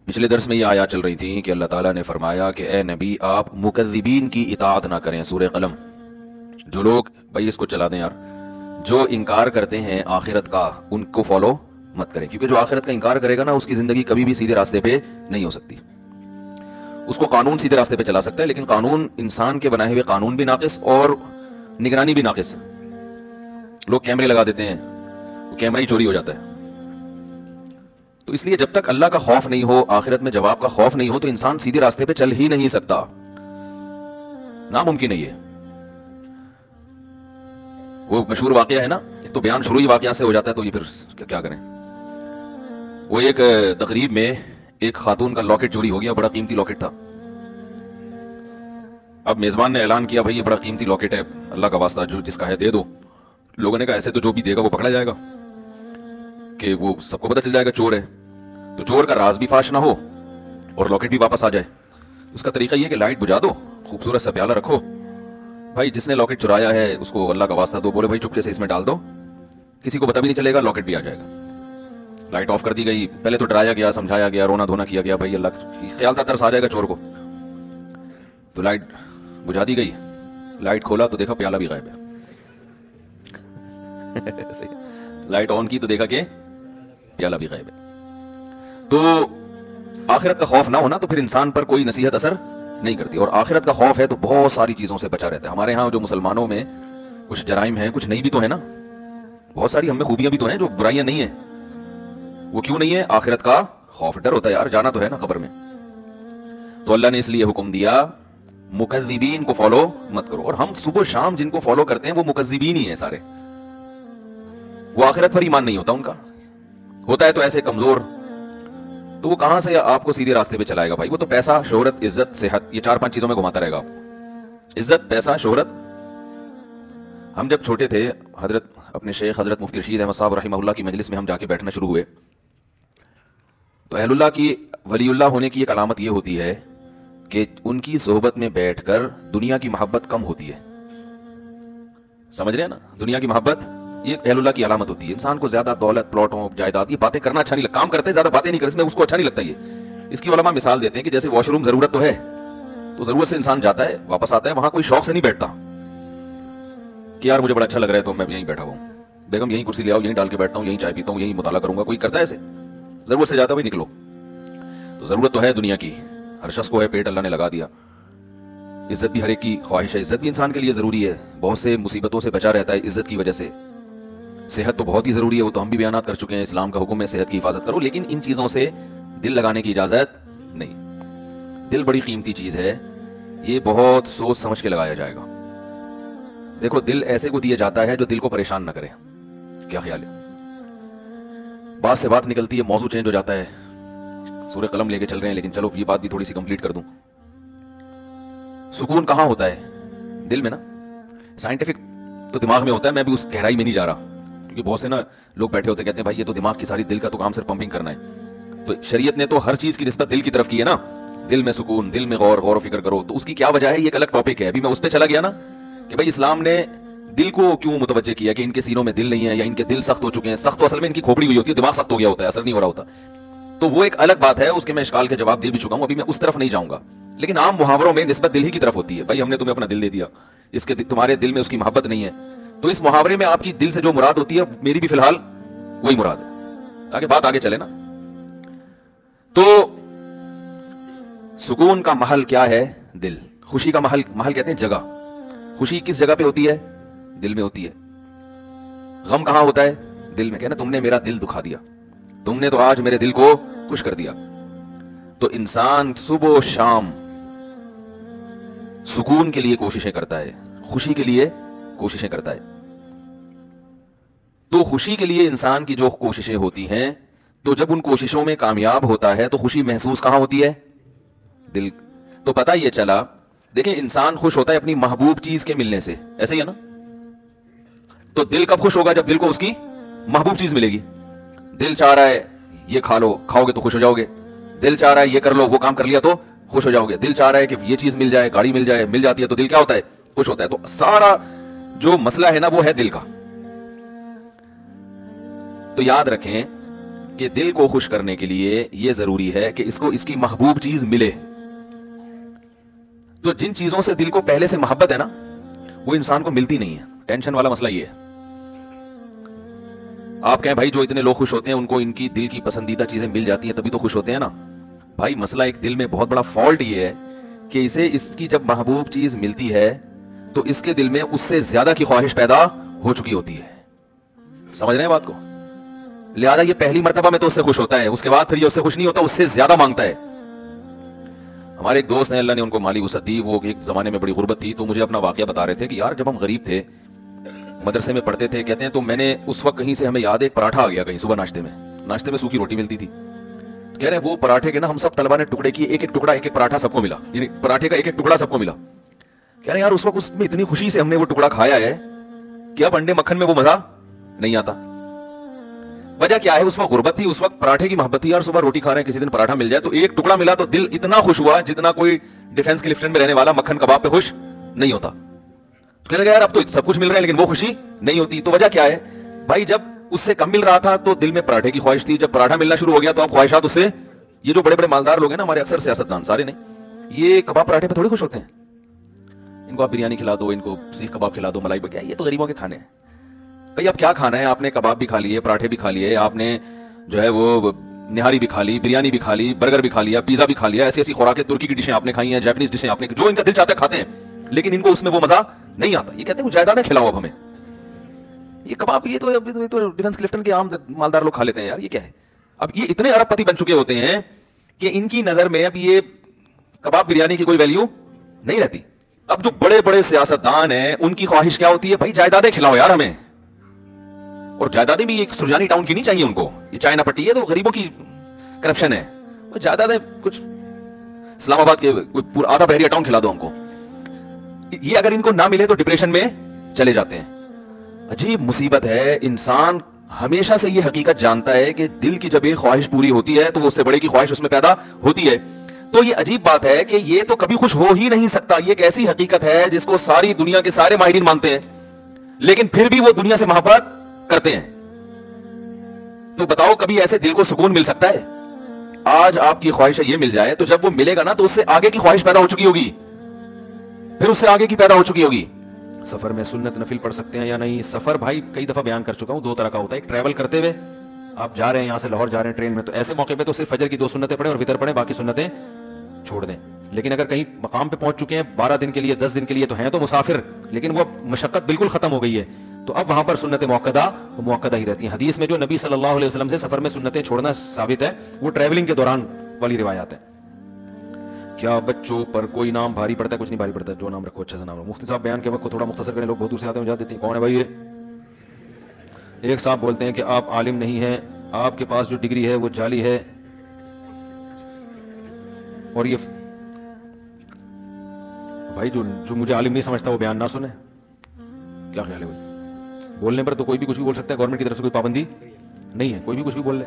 पिछले दर्स में ये आयत चल रही थी कि अल्लाह ताला ने फरमाया कि ए नबी आप मुकज़्ज़िबीन की इताअत ना करें। सूरह कलम। जो लोग, भाई इसको चला दें यार, जो इनकार करते हैं आखिरत का उनको फॉलो मत करें, क्योंकि जो आखिरत का इनकार करेगा ना उसकी जिंदगी कभी भी सीधे रास्ते पे नहीं हो सकती। उसको कानून सीधे रास्ते पे चला सकता है, लेकिन कानून, इंसान के बनाए हुए कानून भी नाकिस और निगरानी भी नाकिस। लोग कैमरे लगा देते हैं, तो कैमरा ही चोरी हो जाता है। तो इसलिए जब तक अल्लाह का खौफ नहीं हो, आखिरत में जवाब का खौफ नहीं हो, तो इंसान सीधे रास्ते पे चल ही नहीं सकता, नामुमकिन है ये। वो मशहूर वाकया है ना, एक तो बयान शुरू ही वाकया से हो जाता है, तो ये फिर क्या करें। वो एक तकरीब में एक खातून का लॉकेट चोरी हो गया, बड़ा कीमती लॉकेट था। अब मेजबान ने ऐलान किया, भाई ये बड़ा कीमती लॉकेट है, अल्लाह का वास्ता जो जिसका है दे दो। लोगों ने कहा ऐसे तो जो भी देगा वो पकड़ा जाएगा, कि वो सबको पता चल जाएगा चोर है, तो चोर का राज भी फाश ना हो और लॉकेट भी वापस आ जाए। उसका तरीका ये कि लाइट बुझा दो, खूबसूरत सा प्याला रखो, भाई जिसने लॉकेट चुराया है उसको अल्लाह का वास्ता दो, बोले भाई चुपके से इसमें डाल दो, किसी को पता भी नहीं चलेगा, लॉकेट भी आ जाएगा। लाइट ऑफ कर दी गई। पहले तो डराया गया, समझाया गया, रोना धोना किया गया, भाई अल्लाह ख्याल था तरस आ जाएगा चोर को। तो लाइट बुझा दी गई, लाइट खोला तो देखा प्याला भी गायब है। लाइट ऑन की तो देखा कि प्याला भी गायब है। तो आखिरत का खौफ ना होना तो फिर इंसान पर कोई नसीहत असर नहीं करती, और आखिरत का खौफ है तो बहुत सारी चीजों से बचा रहता है। हमारे यहाँ जो मुसलमानों में कुछ जराइम हैं, कुछ नहीं भी तो है ना, बहुत सारी हमें खूबियां भी तो हैं, जो बुराइयां नहीं है। वो क्यों नहीं है? आखिरत का खौफ, डर होता है यार, जाना तो है ना कब्र में। तो अल्लाह ने इसलिए हुक्म दिया मुकज़्ज़िबीन को फॉलो मत करो। और हम सुबह शाम जिनको फॉलो करते हैं वो मुकज़्ज़िबीन ही है सारे। वो आखिरत पर ईमान नहीं होता उनका, होता है तो ऐसे कमजोर, तो वो कहां से आपको सीधे रास्ते पे चलाएगा भाई। वो तो पैसा, शोहरत, इज्जत, सेहत, ये 4-5 चीजों में घुमाता रहेगा आपको। इज्जत, पैसा, शोहरत। हम जब छोटे थे, हजरत अपने शेख हजरत मुफ्ती रशीद अहमद साहब रहमहुल्लाह की मजलिस में हम जाके बैठना शुरू हुए, तो अहलुल्लाह की, वलीउल्लाह होने की एक अलामत यह होती है कि उनकी सोहबत में बैठकर दुनिया की मोहब्बत कम होती है। समझ रहे हैं ना, दुनिया की मोहब्बत ये अहलुल्लाह की अलामत होती है। इंसान को ज्यादा दौलत, प्लॉटों, जायदाद, ये बातें करना अच्छा नहीं लगता। काम करते ज्यादा, बातें नहीं करते, इसमें उसको अच्छा नहीं लगता ये। इसकी उलमा मिसाल देते हैं कि जैसे वॉशरूम जरूरत तो है, तो जरूरत से इंसान जाता है, वापस आता है, वहां कोई शौक से नहीं बैठता कि यार मुझे बड़ा अच्छा लग रहा है तो मैं यहीं बैठा हुआ हूं, बेगम यहीं कुर्सी ले आओ, यहीं डाल के बैठता हूं, यहीं चाय पीता हूं, यहीं मुताला करूंगा। कोई करता है ऐसे? जरूरत से जाता, भाई निकलो। तो जरूरत तो है दुनिया की, हर शख्स को है, पेट अल्लाह ने लगा दिया। इज्जत भी हर एक की ख्वाहिश है, इज्जत भी इंसान के लिए जरूरी है, बहुत से मुसीबतों से बचा रहता है इज्जत की वजह से। सेहत तो बहुत ही जरूरी है, वो तो हम भी बयानात कर चुके हैं, इस्लाम का हुक्म है सेहत की हिफाजत करो, लेकिन इन चीजों से दिल लगाने की इजाजत नहीं। दिल बड़ी कीमती चीज है, ये बहुत सोच समझ के लगाया जाएगा। देखो, दिल ऐसे को दिया जाता है जो दिल को परेशान ना करे। क्या ख्याल है? बात से बात निकलती है, मौजू चेंज हो जाता है, सूरह कलम लेके चल रहे हैं, लेकिन चलो ये बात भी थोड़ी सी कंप्लीट कर दूं। सुकून कहां होता है? दिल में ना। साइंटिफिक तो दिमाग में होता है, मैं भी उस गहराई में नहीं जा रहा, क्योंकि बहुत से ना लोग बैठे होते कहते हैं भाई ये तो दिमाग की सारी, दिल का तो काम सिर्फ पंपिंग करना है। तो शरीयत ने तो हर चीज की निस्बत दिल की तरफ की है ना। दिल में सुकून, दिल में गौर फिक्र करो, तो उसकी क्या वजह है, ये एक अलग टॉपिक है। अभी मैं उस पर चला गया ना कि भाई इस्लाम ने दिल को क्यों मुतवज्जे किया कि इनके सीनों में दिल नहीं है, या इनके दिल सख्त हो चुके हैं। सख्त तो असल में इनकी खोपड़ी हुई होती है, दिमाग सख्त हो गया होता है, असर नहीं हो रहा होता। तो वो एक अलग बात है, उसके मैं इश्काल के जवाब दे भी चुका हूं, अभी मैं उस तरफ नहीं जाऊंगा। लेकिन आम मुहावरों में निस्बत दिल ही की तरफ होती है, भाई हमने तुम्हें अपना दिल दे दिया, इसके तुम्हारे दिल में उसकी मोहब्बत नहीं है। तो इस मुहावरे में आपकी दिल से जो मुराद होती है, मेरी भी फिलहाल वही मुराद है, ताकि बात आगे चले ना। तो सुकून का महल क्या है? दिल। खुशी का महल, महल कहते हैं जगह। खुशी किस जगह पे होती है? दिल में होती है। गम कहां होता है? दिल में। कहना तुमने मेरा दिल दुखा दिया, तुमने तो आज मेरे दिल को खुश कर दिया। तो इंसान सुबह शाम सुकून के लिए कोशिशें करता है, खुशी के लिए कोशिशें करता है। तो खुशी के लिए इंसान की जो कोशिशें होती हैं, तो जब उन कोशिशों में कामयाब होता है तो खुशी महसूस कहां होती है? दिल। तो पता ये चला, देखें, इंसान खुश होता है अपनी महबूब चीज के मिलने से, ऐसे ही है ना। तो दिल कब खुश होगा? जब दिल को उसकी महबूब चीज मिलेगी। दिल चाह रहा है ये खा लो, खाओगे तो खुश हो जाओगे। दिल चाह रहा है ये कर लो, वो काम कर लिया तो खुश हो जाओगे। दिल चाह रहा है कि ये चीज मिल जाए, गाड़ी मिल जाए, मिल जाती है तो दिल क्या होता है? खुश होता है। तो सारा जो मसला है ना वो है दिल का। तो याद रखें, कि दिल को खुश करने के लिए यह जरूरी है कि इसको इसकी महबूब चीज मिले। तो जिन चीजों से दिल को पहले से मोहब्बत है ना, वो इंसान को मिलती नहीं है। टेंशन वाला मसला ये है। आप कहें भाई जो इतने लोग खुश होते हैं उनको इनकी दिल की पसंदीदा चीजें मिल जाती हैं तभी तो खुश होते हैं ना। भाई मसला एक दिल में बहुत बड़ा फॉल्ट ये है कि इसे इसकी जब महबूब चीज मिलती है तो इसके दिल में उससे ज्यादा की ख्वाहिश पैदा हो चुकी होती है। समझ रहे हैं बात को? लिहाजा ये पहली मर्तबा में तो उससे खुश होता है, उसके बाद फिर ये उससे खुश नहीं होता, उससे ज्यादा मांगता है। हमारे एक दोस्त हैं, अल्लाह ने उनको माली वसअत दी, वो एक जमाने में बड़ी गुर्बत थी, तो मुझे अपना वाकया बता रहे थे कि यार जब हम गरीब थे, मदरसे में पढ़ते थे, कहते हैं तो मैंने उस वक्त कहीं से हमें याद है एक पराठा आ गया कहीं सुबह नाश्ते में सूखी रोटी मिलती थी। कह रहे हैं वो पराठे के ना हम सब तलबा ने टुकड़े किए, एक एक टुकड़ा एक एक पराठा सबको मिला, यानी पराठे का एक एक टुकड़ा सबको मिला। कह रहे हैं यार उस वक्त उसमें इतनी खुशी से हमने वो टुकड़ा खाया है कि अब अंडे मक्खन में वो मजा नहीं आता। वजह क्या है? उस वक्त गुर्बत थी, उस वक्त पराठे की मोहब्बत थी। यार सुबह रोटी खा रहे हैं, किसी दिन पराठा मिल जाए तो एक टुकड़ा मिला तो दिल इतना खुश हुआ जितना कोई डिफेंस क्लिफ्टन में रहने वाला मक्खन कबाब पे खुश नहीं होता। तो कहने लगा यार अब तो सब कुछ मिल रहा है लेकिन वो खुशी नहीं होती। तो वजह क्या है भाई? जब उससे कम मिल रहा था तो दिल में पराठे की ख्वाहिश थी, जब पराठा मिलना शुरू हो गया तो अब ख्वाहिशात उससे। ये जो बड़े बड़े मालदार लोग हैं ना हमारे, अक्सर सियासतदान, सारे नहीं, ये कबाब पराठे पे थोड़ी खुश होते हैं। इनको आप बिरयानी खिला दो, इनको सीख कबाब खिला दो, मलाई क्या, ये तो गरीबों के खाने हैं। भाई अब क्या खाना है? आपने कबाब भी खा लिए, पराठे भी खा लिए, आपने जो है वो निहारी भी खा ली, बिरयानी भी खा ली, बर्गर भी खा लिया, पिज्जा भी खा लिया, ऐसी ऐसी खुराकें, तुर्की की डिशें आपने खाई हैं, जापानीज डिशें आपने, जो इनका दिल चाहता है खाते हैं, लेकिन इनको उसमें वो मजा नहीं आता। ये कहते हैं वो जायदादें खिलाओ अब हमें, ये कबाब ये तो डिफेंस क्लिफ्टन के आम मालदार लोग खा लेते हैं यार, ये क्या है? अब ये इतने अरबपति बन चुके होते हैं कि इनकी नजर में अब ये कबाब बिरयानी की कोई वैल्यू नहीं रहती। अब जो बड़े बड़े सियासतदान हैं उनकी ख्वाहिश क्या होती है? भाई जायदादें खिलाओ यार हमें, और जायदादें भी एक सुरजानी टाउन की नहीं चाहिए उनको, ये चाइना पट्टी है तो गरीबों की करप्शन है। वो जायदादें कुछ इस्लामाबाद के पूरा आधा बहरिया टाउन खिला दो हमको। ये अगर इनको ना मिले तो डिप्रेशन में चले जाते हैं। अजीब मुसीबत है। इंसान हमेशा से ये हकीकत जानता है कि दिल की जब एक ख्वाहिश पूरी होती है तो वो उससे बड़े की ख्वाहिश उसमें पैदा होती है। तो ये अजीब बात है कि ये तो कभी खुश हो ही नहीं सकता। ये एक ऐसी हकीकत है जिसको सारी दुनिया के सारे माहिरीन मानते हैं, लेकिन फिर भी वो दुनिया से मोहब्बत करते हैं। तो बताओ कभी ऐसे दिल को सुकून मिल सकता है? आज आपकी ख्वाहिश ये मिल जाए तो जब वो मिलेगा ना तो उससे आगे की ख्वाहिश पैदा हो चुकी होगी, फिर उससे आगे की पैदा हो चुकी होगी। सफर में सुन्नत नफिल पढ़ सकते हैं या नहीं? सफर भाई कई दफा बयान कर चुका हूं, दो तरह का होता है। एक ट्रैवल करते हुए आप जा रहे हैं, यहां से लाहौर जा रहे हैं ट्रेन में, तो ऐसे मौके पे तो सिर्फ फजर की 2 सुन्नतें पढ़ें और वितर पढ़ें, बाकी सुन्नतें छोड़ दें। लेकिन अगर कहीं मकाम पे पहुंच चुके हैं 12 दिन के लिए, 10 दिन के लिए, तो हैं तो मुसाफिर, लेकिन वो मशक्कत बिल्कुल खत्म हो गई है, तो अब वहां पर सुन्नतें मुअक्कदा ही रहती हैं। हदीस में जो नबी सल्लल्लाहु अलैहि वसल्लम से सफर में सुन्नतें छोड़ना साबित है वो ट्रैवलिंग के दौरान वाली रिवायात है। क्या बच्चों पर कोई नाम भारी पड़ता है? कुछ नहीं भारी पड़ता है, जो नाम रखो अच्छा सा नाम रखो। मुफ्ती साहब बयान के वक्त को थोड़ा मुख्तसर करें, लोग बहुत दूर से आते हैं, देते हैं कौन है भाई ये? एक साहब बोलते हैं कि आप आलिम नहीं हैं, आपके पास जो डिग्री है वो जाली है, और ये भाई जो मुझे आलिम नहीं समझता वो बयान ना सुने। क्या ख्याल है भाई? बोलने पर तो कोई भी कुछ भी बोल सकता है, गवर्नमेंट की तरफ से कोई पाबंदी नहीं है, कोई भी कुछ भी बोल ले।